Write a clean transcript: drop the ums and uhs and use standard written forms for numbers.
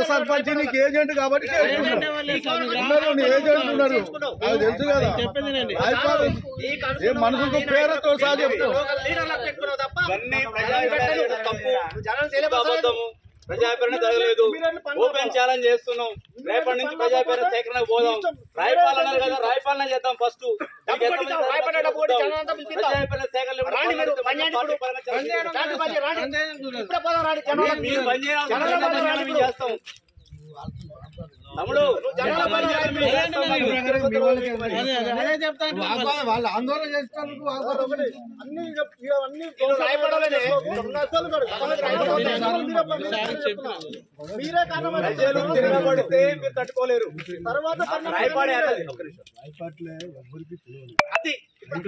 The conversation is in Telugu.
సర్పంచ్ నీకు ఏజెంట్ కాబట్టి ఏజెంట్ ఉన్నారు నాకు తెలుసు కదా మనుషులతో పేరుతో సహా చెప్తావు. ప్రజాపరణ జరగలేదు. ఓపెన్ ఛాలెంజ్ చేస్తున్నాం. రేపటి నుంచి ప్రజాపరణ సేకరణకు పోదాం. రాయపాలన అన్నారు కదా, రాయపాలన చేద్దాం. ఫస్ట్ ప్రజాపరణ సేకరణ చేస్తాం. తమ్ముడు వాళ్ళు ఆందోళన చేస్తున్నందుకు ప్రజలు తిరగబడితే మీరు తట్టుకోలేరు. తర్వాత రాయపాడే